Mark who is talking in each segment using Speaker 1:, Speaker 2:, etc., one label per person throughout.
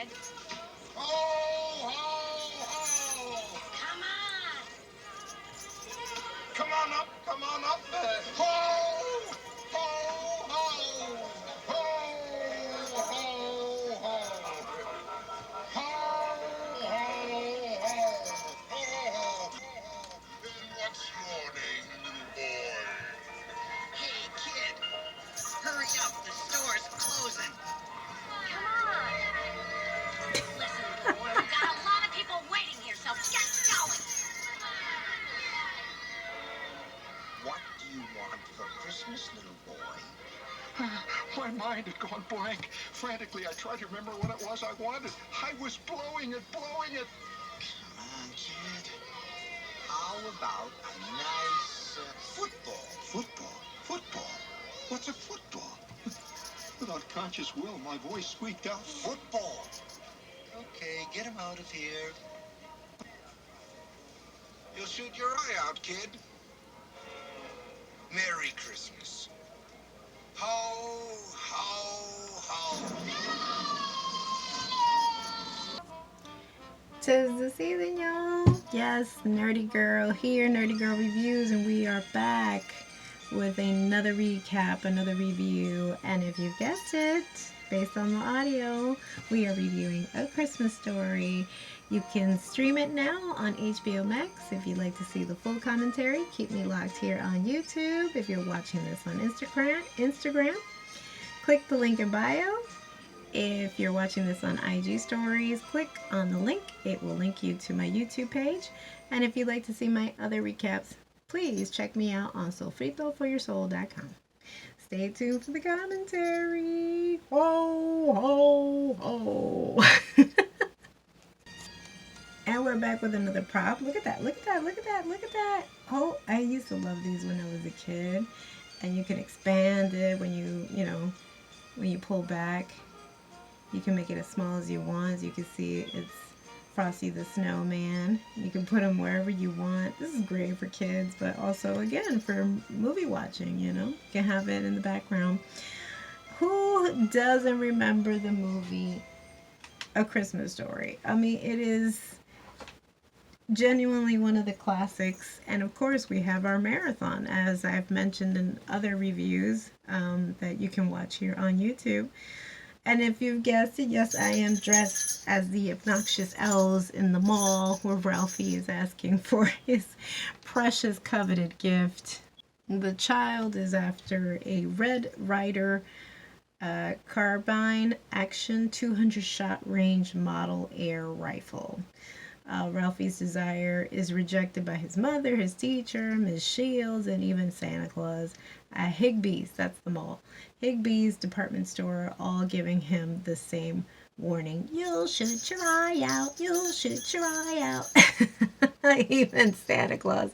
Speaker 1: kid.
Speaker 2: Ho, ho, ho!
Speaker 1: Come on.
Speaker 2: Come on up, come on up. Ho, ho, ho! Ho, ho, ho! Ho, ho, ho! Ho, ho! And what's your name, little boy?
Speaker 1: Hey, kid. Hurry up. The store's closing. Come on. Listen, little boy, we've got a lot of people waiting here, so get going.
Speaker 2: What do you want for Christmas, little boy?
Speaker 3: My mind had gone blank. Frantically, I tried to remember what it was I wanted. I was blowing it.
Speaker 2: Come on, kid. How about a nice football?
Speaker 3: Football? What's a football? Without conscious will, my voice squeaked out,
Speaker 2: Football. Okay, get him out of here. You'll shoot your eye out, kid. Merry Christmas. Ho, ho, ho.
Speaker 4: 'Tis the season, y'all. Yes, Nerdy Girl here, Nerdy Girl Reviews, and we are back with another recap, another review. And if you guessed it, based on the audio, we are reviewing A Christmas Story. You can stream it now on Hbomax. If you'd like to see the full commentary, keep me locked here on YouTube. If you're watching this on Instagram, click the link in bio. If you're watching this on IG stories, click on the link. It will link you to my YouTube page. And if you'd like to see my other recaps, please check me out on sofritoforyoursoul.com. Stay tuned for the commentary. Ho, ho, ho. And we're back with another prop. Look at that, look at that, look at that, look at that. Oh, I used to love these when I was a kid. And you can expand it when when you pull back. You can make it as small as you want. As you can see, it's Frosty the Snowman. You can put them wherever you want. This is great for kids, but also, again, for movie watching, You can have it in the background. Who doesn't remember the movie A Christmas Story? I mean, it is genuinely one of the classics. And, of course, we have our marathon, as I've mentioned in other reviews that you can watch here on YouTube. And if you've guessed it, yes, I am dressed as the obnoxious elves in the mall where Ralphie is asking for his precious coveted gift. The child is after a Red Ryder carbine action 200 shot range model air rifle. Ralphie's desire is rejected by his mother, his teacher, Ms. Shields, and even Santa Claus. Higbee's, that's the mall. Higbee's department store, all giving him the same warning. You'll shoot your eye out. You'll shoot your eye out. Even Santa Claus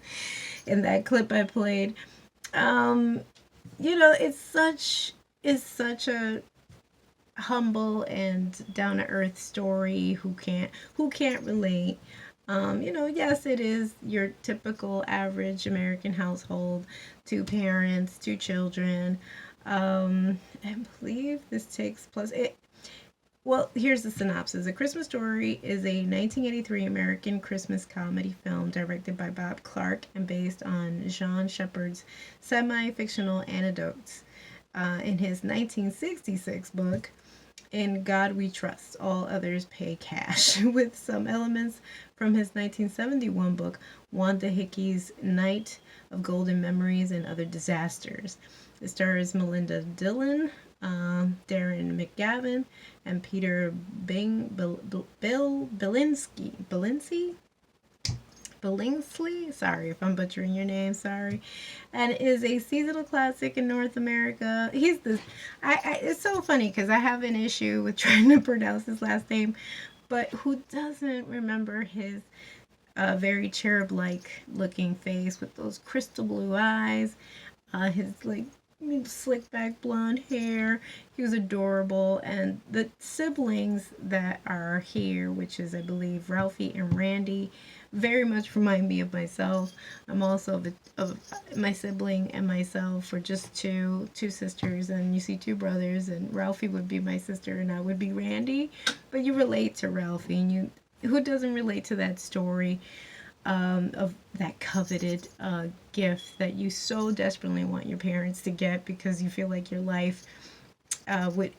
Speaker 4: in that clip I played. It's such a humble and down-to-earth story. Who can't relate? Yes, it is your typical average American household. 2 parents, 2 children. I believe this takes place. Well, here's the synopsis. A Christmas Story is a 1983 American Christmas comedy film directed by Bob Clark and based on Jean Shepherd's semi-fictional anecdotes in his 1966 book, In God We Trust, All Others Pay Cash, with some elements from his 1971 book, Wanda Hickey's Night of Golden Memories and Other Disasters. It stars Melinda Dillon, Darren McGavin, and Peter Billingsley, sorry if I'm butchering your name, sorry, and is a seasonal classic in North America. It's so funny because I have an issue with trying to pronounce his last name, but who doesn't remember his very cherub-like looking face with those crystal blue eyes, his slick back blonde hair. He was adorable, and the siblings that are here, which is I believe Ralphie and Randy, very much remind me of myself. I'm also of my sibling and myself. We're just two sisters, and you see two brothers, and Ralphie would be my sister, and I would be Randy. But you relate to Ralphie, and you who doesn't relate to that story of that coveted gift that you so desperately want your parents to get because you feel like your life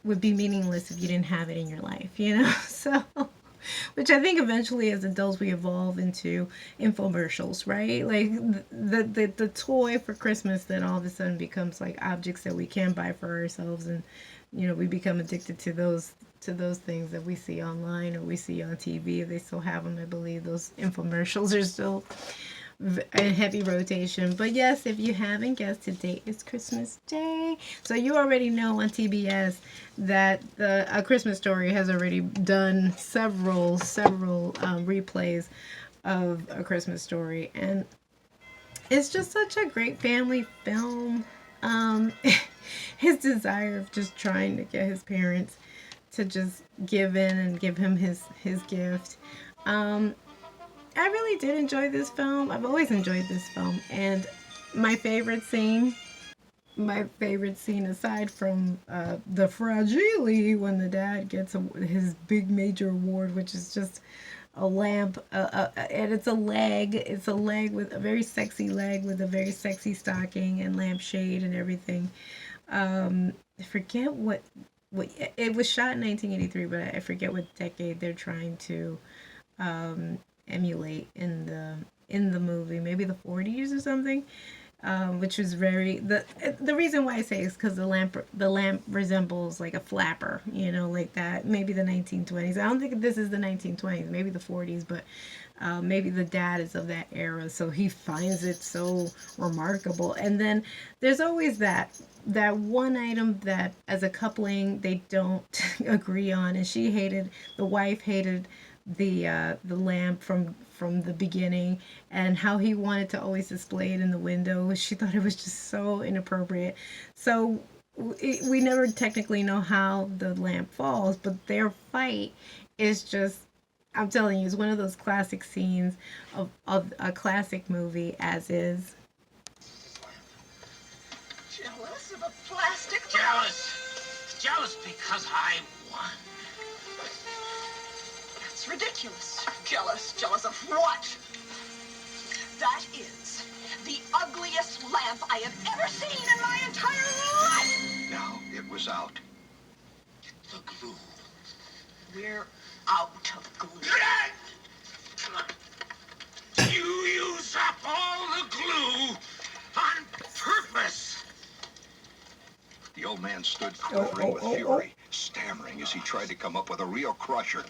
Speaker 4: would be meaningless if you didn't have it in your life, you know? So, which I think eventually as adults we evolve into infomercials, right? Like the toy for Christmas that all of a sudden becomes like objects that we can buy for ourselves, and you know we become addicted to those things that we see online or we see on TV. They still have them, I believe. Those infomercials are still in heavy rotation. But yes, if you haven't guessed, today is Christmas Day. So you already know on TBS that the A Christmas Story has already done several replays of A Christmas Story, and it's just such a great family film. Um, his desire of just trying to get his parents to just give in and give him his gift. Um, I really did enjoy this film. I've always enjoyed this film, and my favorite scene, aside from the fragile when the dad gets his big major award, which is just a lamp, and it's a leg. It's a leg with a very sexy leg with a very sexy stocking and lampshade and everything. I forget what it was shot in 1983, but I forget what decade they're trying to emulate in the movie. Maybe the 40s or something. Which was very the reason why I say is because the lamp resembles like a flapper, you know, like that. Maybe the 1920s. I don't think this is the 1920s. Maybe the 40s, but maybe the dad is of that era, so he finds it so remarkable. And then there's always that one item that as a coupling they don't agree on, and the wife hated the lamp from the beginning, and how he wanted to always display it in the window. She thought it was just so inappropriate. So we never technically know how the lamp falls, but their fight is just, I'm telling you, it's one of those classic scenes of a classic movie, as is.
Speaker 1: Jealous of a plastic
Speaker 2: Jealous because I won.
Speaker 1: That's ridiculous. Jealous of what? That is the ugliest lamp I have ever seen in my entire life.
Speaker 3: Now, it was out.
Speaker 2: The glue.
Speaker 1: We're out of glue.
Speaker 2: You use up all the glue on purpose.
Speaker 3: The old man stood quivering with fury, stammering as he tried to come up with a real crusher.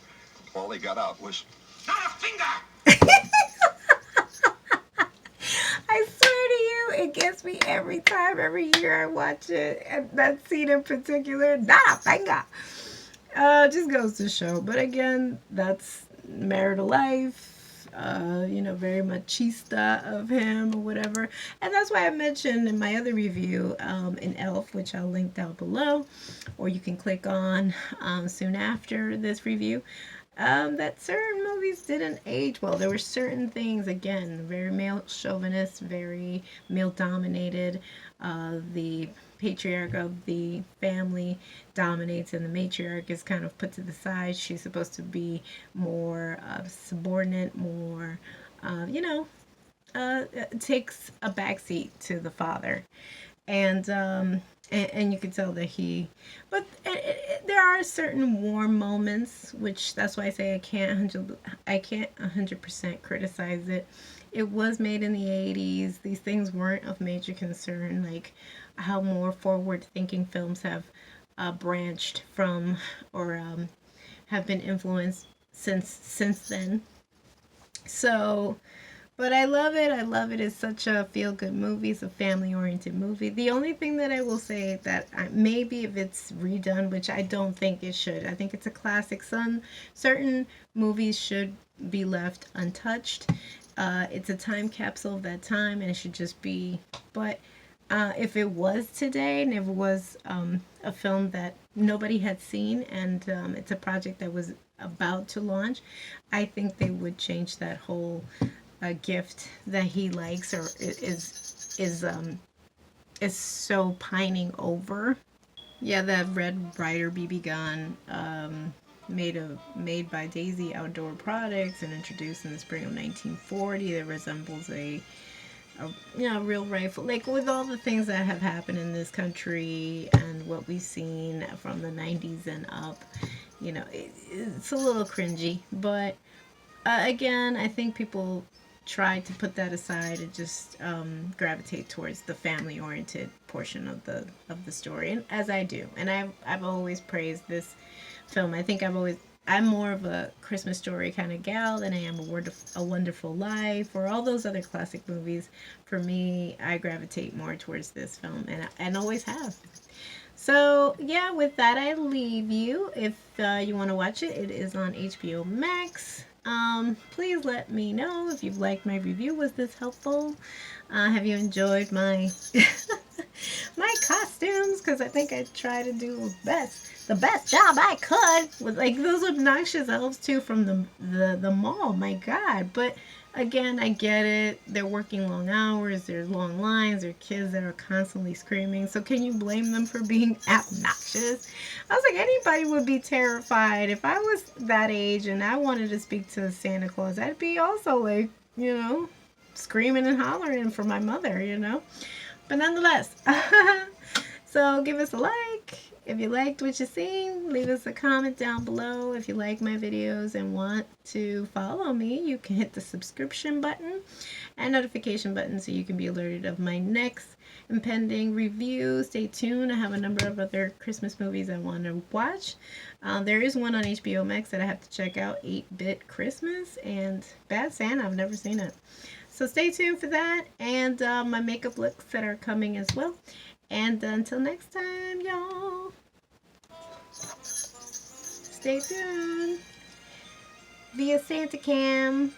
Speaker 3: All he got out was,
Speaker 2: Not a finger!
Speaker 4: I swear to you, it gets me every time, every year I watch it. And that scene in particular, not a finger. Just goes to show. But again, that's marital life. You know, very machista of him or whatever. And that's why I mentioned in my other review, in Elf, which I'll link down below, or you can click on soon after this review. That certain movies didn't age well. There were certain things, again, very male chauvinist, very male dominated. The patriarch of the family dominates, and the matriarch is kind of put to the side. She's supposed to be more subordinate, more, you know, takes a backseat to the father. And you can tell that but there are certain warm moments, which that's why I say I can't 100% criticize it. It was made in the 80s. These things weren't of major concern, like how more forward-thinking films have branched from or have been influenced since then. So. But I love it. I love it. It's such a feel-good movie. It's a family-oriented movie. The only thing that I will say that maybe if it's redone, which I don't think it should. I think it's a classic. Certain movies should be left untouched. It's a time capsule of that time, and it should just be. But if it was today, and if it was a film that nobody had seen, and it's a project that was about to launch, I think they would change that whole a gift that he likes or is so pining over. Yeah, that Red Ryder BB gun, made by Daisy Outdoor Products and introduced in the spring of 1940, that resembles a real rifle. Like with all the things that have happened in this country and what we've seen from the 90s and up, it's a little cringy. But again, I think people try to put that aside and just gravitate towards the family-oriented portion of the story, and as I do, and I've always praised this film. I think I'm more of a Christmas Story kind of gal than I am a Wonderful Life or all those other classic movies. For me, I gravitate more towards this film, and always have. So yeah, with that I leave you. If you want to watch it, it is on HBO Max. Please let me know if you've liked my review. Was this helpful? Have you enjoyed my my costumes? Because I think I try to do the best job I could with like those obnoxious elves too from the mall. My God! But again, I get it. They're working long hours. There's long lines. There are kids that are constantly screaming. So can you blame them for being obnoxious? I was like, anybody would be terrified. If I was that age and I wanted to speak to Santa Claus, I'd be also like, screaming and hollering for my mother. But nonetheless, so give us a like. If you liked what you've seen, leave us a comment down below. If you like my videos and want to follow me, you can hit the subscription button and notification button so you can be alerted of my next impending review. Stay tuned. I have a number of other Christmas movies I want to watch. There is one on Hbomax that I have to check out, 8-Bit Christmas, and Bad Santa. I've never seen it. So stay tuned for that, and my makeup looks that are coming as well. And until next time, y'all, stay tuned via Santa Cam.